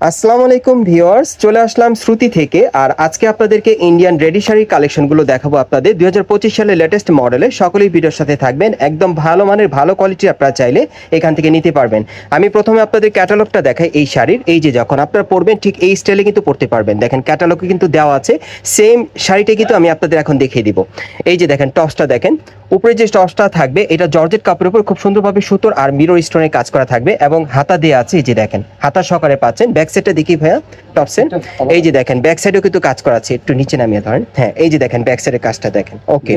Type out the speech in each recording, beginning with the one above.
আসসালামু আলাইকুম ভিউয়ার্স, চলে আসলাম শ্রুতি থেকে। আর আজকে আপনাদেরকে ইন্ডিয়ান রেডি শাড়ির কালেকশনগুলো দেখাবো আপনাদের 2025 সালের লেটেস্ট মডেলে। সকলেই ভিডিওর সাথে থাকবেন, একদম ভালো মানের ভালো কোয়ালিটি আপনারা চাইলে এখান থেকে নিতে পারবেন। আমি প্রথমে আপনাদের ক্যাটালগটা দেখাই এই শাড়ির। এই যে যখন আপনারা পরবেন ঠিক এই স্টাইলে কিন্তু পরতে পারবেন। দেখেন ক্যাটালগে কিন্তু দেওয়া আছে, সেম শাড়িটা কিন্তু আমি আপনাদের এখন দেখিয়ে দিব। এই যে দেখেন টপসটা দেখেন, উপরে যে টপসটা থাকবে এটা জর্জেট কাপড়ের উপর খুব সুন্দরভাবে সুতোর আর মিরর স্টোনের কাজ করা থাকবে এবং হাতা দেওয়া আছে। এই যে দেখেন হাতা সহকারে পাচ্ছেন। ব্যাক সাইডটা দেখি ভাইয়া টপসের, এই যে দেখেন ব্যাক সাইডেও কিন্তু কাজ করা আছে। একটু নিচে নামিয়ে ধরেন, হ্যাঁ এই যে দেখেন ব্যাক সাইডের কাজটা দেখেন। ওকে,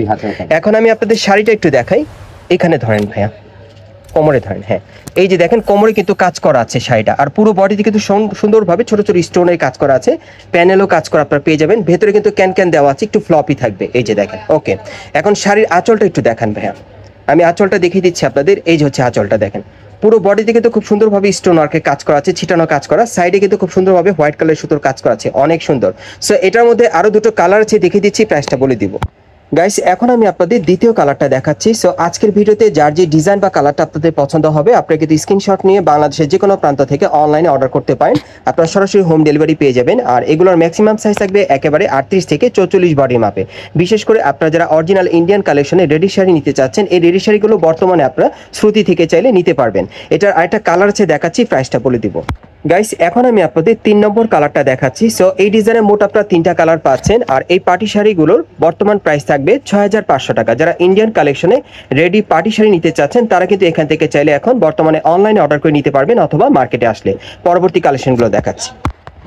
এখন আমি আপনাদের শাড়িটা একটু দেখাই। এখানে ধরেন ভাইয়া, কোমরে ধরেন, হ্যাঁ এই যে দেখেন কোমরে কিন্তু কাজ করা আছে শাড়িটা, আর পুরো বডিতে কিন্তু সুন্দরভাবে ছোট ছোট স্টোনের কাজ করা আছে। প্যানেলও কাজ করা আপনারা পেয়ে যাবেন। ভেতরে কিন্তু ক্যান দেওয়া আছে, একটু ফ্লপি থাকবে। এই যে দেখেন। ওকে, এখন শাড়ির আঁচলটা একটু দেখান ভাইয়া। আমি আঁচলটা দেখিয়ে দিচ্ছি আপনাদের। এই যে হচ্ছে আঁচলটা দেখেন, পুরো বডিতে কিন্তু খুব সুন্দরভাবে স্টোন ওয়ার্কের কাজ করা আছে, ছিটানো কাজ করা। সাইডে কিন্তু খুব সুন্দরভাবে হোয়াইট কালারের সুতোর কাজ করা আছে, অনেক সুন্দর। সো এটার মধ্যে আরো দুটো কালার আছে, দেখিয়ে দিচ্ছি, প্রাইসটা বলে দিব। গাইস এখন আমি আপনাদের দ্বিতীয় কালারটা দেখাচ্ছি। সো আজকের ভিডিওতে যার যে ডিজাইন বা কালারটা আপনাদের পছন্দ হবে, আপনারা কিন্তু স্ক্রিনশট নিয়ে বাংলাদেশের যে কোনো প্রান্ত থেকে অনলাইনে অর্ডার করতে পারেন। আপনারা সরাসরি হোম ডেলিভারি পেয়ে যাবেন। আর এগুলোর ম্যাক্সিমাম সাইজ থাকবে একেবারে 38 থেকে 44 বডির মাপে। বিশেষ করে আপনারা যারা অরিজিনাল ইন্ডিয়ান কালেকশনে রেডি শাড়ি নিতে চাচ্ছেন, এই রেডি শাড়িগুলো বর্তমানে আপনারা শ্রুতি থেকে চাইলে নিতে পারবেন। এটার আরেকটা কালার আছে, দেখাচ্ছি, প্রাইসটা বলে দিব। গাইস এখন আমি আপনাদের 3 নম্বর কালারটা দেখাচ্ছি। সো এই ডিজাইনের মোট আপনারা 3টা কালার পাচ্ছেন। আর এই পার্টি শাড়িগুলোর বর্তমান প্রাইস থাকবে 6500 টাকা। যারা ইন্ডিয়ান কালেকশনে রেডি পার্টি শাড়ি নিতে চাচ্ছেন তারা কিন্তু এখান থেকে চাইলে এখন বর্তমানে অনলাইনে অর্ডার করে নিতে পারবেন, অথবা মার্কেটে আসলে। পরবর্তী কালেকশনগুলো দেখাচ্ছি।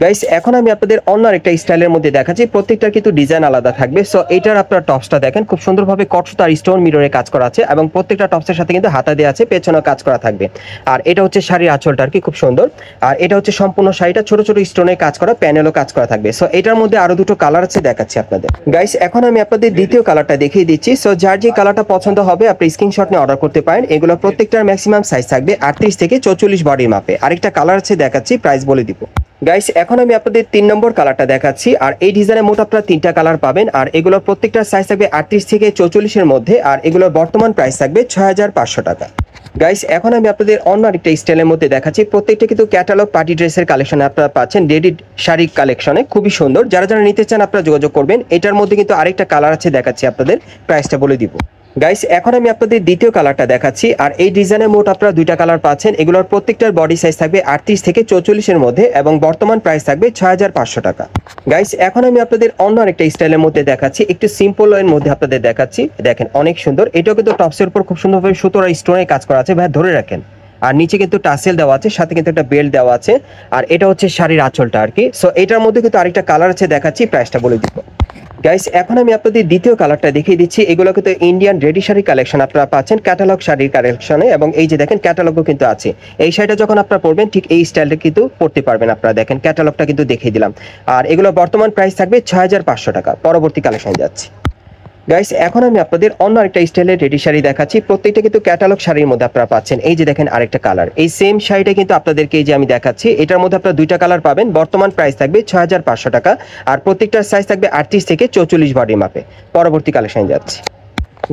গাইস এখন আমি আপনাদের অন্য আরেকটা স্টাইলের মধ্যে দেখাচ্ছি। প্রত্যেকটার কিন্তু ডিজাইন আলাদা থাকবে। সো এটার আপনার টপসটা দেখেন, খুব সুন্দরভাবে কটসুতা আর স্টোন মিররে কাজ করা আছে এবং প্রত্যেকটা টপসের সাথে কিন্তু হাতা দেওয়া আছে, পেছনেও কাজ করা থাকবে। আর এটা হচ্ছে শাড়ির আঁচলটা আর কি, খুব সুন্দর। আর এটা হচ্ছে সম্পূর্ণ শাড়িটা ছোট ছোট স্টোনে কাজ করা, প্যানেলও কাজ করা থাকবে। সো এটার মধ্যে আরো দুটো কালার আছে, দেখাচ্ছি আপনাদের। গাইস এখন আমি আপনাদের দ্বিতীয় কালারটা দেখিয়ে দিচ্ছি। সো যার যে কালারটা পছন্দ হবে আপনি স্ক্রিনশট নিয়ে অর্ডার করতে পারেন। এগুলো প্রত্যেকটার ম্যাক্সিমাম সাইজ থাকবে 38 থেকে 44 বডির মাপে। আরেকটা কালার আছে, দেখাচ্ছি, প্রাইস বলে দিব। গাইস এখন আমি আপনাদের 3 নম্বর কালারটা দেখাচ্ছি। আর এই ডিজাইনের মোট আপনারা 3টা কালার পাবেন। আর এগুলোর প্রত্যেকটার সাইজ থাকবে 38 থেকে 44 এর মধ্যে। আর এগুলোর বর্তমান প্রাইস থাকবে 6500 টাকা। গাইস এখন আমি আপনাদের অন্য আরেকটা স্টাইলের মধ্যে দেখাচ্ছি। প্রত্যেকটা কিন্তু ক্যাটালগ পার্টি ড্রেসের কালেকশনে আপনারা পাচ্ছেন, রেডি শাড়ি কালেকশনে, খুবই সুন্দর। যারা যারা নিতে চান আপনারা যোগাযোগ করবেন। এটার মধ্যে কিন্তু আরেকটা কালার আছে, দেখাচ্ছি আপনাদের, প্রাইসটা বলে দিব। গাইস এখন আমি আপনাদের দ্বিতীয় কালারটা দেখাচ্ছি। আর এই ডিজাইনের মোট আপনারা 2টা কালার পাচ্ছেন। এগুলোর প্রত্যেকটার বডি সাইজ থাকবে 38 থেকে 44 এর মধ্যে এবং বর্তমান প্রাইস থাকবে 6500 টাকা। গাইস এখন আমি আপনাদের অন্য আরেকটা স্টাইলের মধ্যে দেখাচ্ছি, একটু সিম্পল এর মধ্যে আপনাদের দেখাচ্ছি। দেখেন অনেক সুন্দর। এটাও কিন্তু টপসের উপর খুব সুন্দরভাবে সুতোর আর স্টোনের কাজ করা আছে, ভাই ধরে রাখেন। আর নিচে কিন্তু টাসেল দেওয়া আছে, সাথে কিন্তু একটা বেল্ট দেওয়া আছে। আর এটা হচ্ছে শাড়ির আঁচলটা আর কি। সো এটার মধ্যে কিন্তু আরেকটা কালার আছে, দেখাচ্ছি, প্রাইসটা বলে দিব। গাইস এখন আমি আপনাদের দ্বিতীয় কালারটা দেখিয়ে দিচ্ছি। এগুলো কিন্তু ইন্ডিয়ান রেডি শাড়ি কালেকশন আপনারা পাচ্ছেন ক্যাটালগ শাড়ির কালেকশনে, এবং এই যে দেখেন ক্যাটালগও কিন্তু আছে। এই শাড়িটা যখন আপনারা পরবেন ঠিক এই স্টাইলটা কিন্তু পরতে পারবেন আপনারা। দেখেন ক্যাটালগটা কিন্তু দেখিয়ে দিলাম। আর এগুলো বর্তমান প্রাইস থাকবে 6500 টাকা। পরবর্তী কালেকশন যাচ্ছি। গাইস এখন আমি আপনাদের অন্য আরেকটা স্টাইলের রেডি শাড়ি দেখাচ্ছি। প্রত্যেকটা কিন্তু ক্যাটালগ শাড়ির মধ্যে আপনারা পাচ্ছেন। এই যে দেখেন আরেকটা কালার, এই সেম শাড়িটা কিন্তু আপনাদেরকে এই যে আমি দেখাচ্ছি, এটার মধ্যে আপনারা 2টা কালার পাবেন। বর্তমান প্রাইস থাকবে 6500 টাকা। আর প্রত্যেকটার সাইজ থাকবে 38 থেকে 44 বডির মাপে। পরবর্তী কালেকশন যাচ্ছি।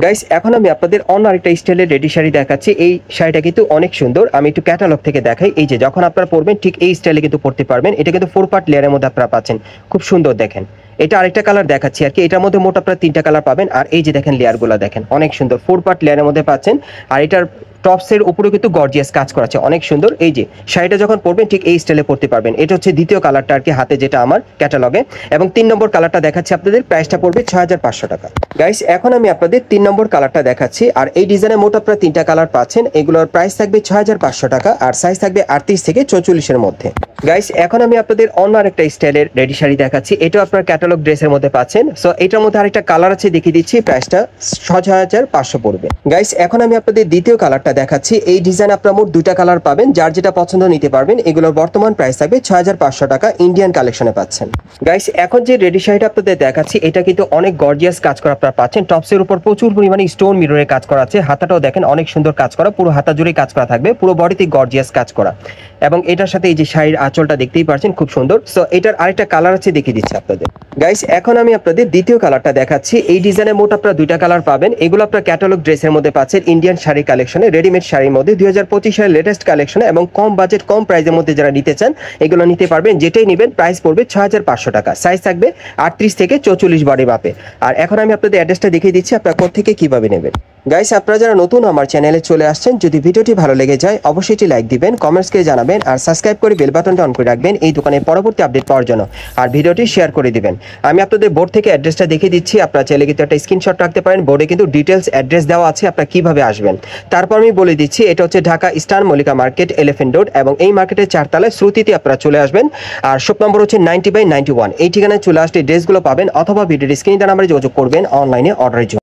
গাইস এখন আমি আপনাদের অন্য আরেকটা স্টাইলের রেডি শাড়ি দেখাচ্ছি। এই শাড়িটা কিন্তু অনেক সুন্দর। আমি একটু ক্যাটালগ থেকে দেখাই। এই যে যখন আপনারা পরবেন ঠিক এই স্টাইলে কিন্তু পরতে পারবেন। এটা কিন্তু 4 পার্ট লেয়ারের মধ্যে আপনারা পাচ্ছেন, খুব সুন্দর। দেখেন এটা আরেকটা কালার দেখাচ্ছি আর কি। এটার মধ্যে মোট আপনারা 3টা কালার পাবেন। আর এই যে দেখেন লেয়ারগুলো দেখেন, অনেক সুন্দর, 4 পার্ট লেয়ারের মধ্যে পাচ্ছেন। আর এটার টপসের উপরে কিন্তু গর্জিয়াস কাজ করা আছে, অনেক সুন্দর। এই যে শাড়িটা যখন পরবেন ঠিক এই স্টাইলে পরতে পারবেন। এটা হচ্ছে দ্বিতীয় কালারটা আর কি, হাতে যেটা আমার ক্যাটালগে। এবং 3 নম্বর কালারটা দেখাচ্ছি আপনাদের, প্রাইসটা পড়বে 6500 টাকা। গাইস এখন আমি আপনাদের 3 নম্বর কালারটা দেখাচ্ছি। আর এই ডিজাইনের মোট আপনারা 3টা কালার পাচ্ছেন। এগুলোর প্রাইস থাকবে 6500 টাকা। আর সাইজ থাকবে 38 থেকে 44 এর মধ্যে। গাইস এখন আমি আপনাদের অন্য আরেকটা স্টাইলের রেডি শাড়ি দেখাচ্ছি। এটাও আপনার ক্যাটালগ ড্রেসের মধ্যে পাচ্ছেন। সো এটার মধ্যে আরেকটা কালার আছে, দেখিয়ে দিচ্ছি, প্রাইসটা 6500 পড়বে। গাইস এখন আমি আপনাদের দ্বিতীয় কালারটা দেখাচ্ছি। এই ডিজাইন আপনারা মোট 2টা কালার পাবেন, যার যেটা পছন্দ নিতে পারবেন। এগুলোর বর্তমান প্রাইস থাকবে 6500 টাকা, ইন্ডিয়ান কালেকশনে পাচ্ছেন। গাইস এখন যে রেডি শাড়িটা আপনাদের দেখাচ্ছি, এটা কিন্তু অনেক গর্জিয়াস কাজ করা আপনারা পাচ্ছেন। টপসের উপর প্রচুর পরিমাণে স্টোন মিররে কাজ করা আছে। হাতাটাও দেখেন অনেক সুন্দর কাজ করা, পুরো হাতা জুড়ে কাজ করা থাকবে, পুরো বডিতে গর্জিয়াস কাজ করা। এবং এটার সাথে এই যে শাড়ির আঁচলটা দেখতেই পারছেন খুব সুন্দর। সো এটার আরেকটা কালার আছে, দেখিয়ে দিচ্ছি আপনাদের। গাইস এখন আমি আপনাদের দ্বিতীয় কালারটা দেখাচ্ছি। এই ডিজাইনের মোট আপনারা দুইটা কালার পাবেন। এগুলো আপনারা ক্যাটালগ ড্রেসের মধ্যে পাচ্ছেন, ইন্ডিয়ান শাড়ি কালেকশনে, রেডিমেড শাড়ির মধ্যে 2025 সালের লেটেস্ট কালেকশনে, এবং কম বাজেট কম প্রাইসের মধ্যে যারা নিতে চান এগুলো নিতে পারবেন। যেটাই নেবেন প্রাইস পড়বে 6500 টাকা। সাইজ থাকবে 38 থেকে 44 বডি মাপে। আর এখন আমি আপনাদের অ্যাড্রেসটা দেখিয়ে দিচ্ছি আপনারা কোত্থেকে কিভাবে নেবেন। গাইস আপনারা যারা নতুন আমার চ্যানেলে চলে আসছেন, যদি ভিডিওটি ভালো লেগে যায় অবশ্যই এটি লাইক দিবেন, কমেন্টস করে জানাবেন, আর সাবস্ক্রাইব করে বেল বাটনটা অন করে রাখবেন এই দোকানের পরবর্তী আপডেট পাওয়ার জন্য। আর ভিডিওটি শেয়ার করে দিবেন। আমি আপনাদের বোর্ড থেকে অ্যাড্রেসটা দেখিয়ে দিচ্ছি, আপনারা চাইলে কিন্তু একটা স্ক্রিনশট রাখতে পারেন। বোর্ডে কিন্তু ডিটেলস অ্যাড্রেস দেওয়া আছে, আপনারা কিভাবে আসবেন। তারপর আমি বলে দিচ্ছি, এটা হচ্ছে Dhaka star Mallika market, elephant road, এবং এই মার্কেটের 4 তলায় শ্রুতিতে আপনারা চলে আসবেন। আর শপ নম্বর হচ্ছে 90/91। এই ঠিকানায় চলে আসলে ড্রেসগুলো পাবেন, অথবা ভিডিওর স্ক্রিনে নাম্বারে যোগাযোগ করবেন অনলাইনে অর্ডারের জন্য।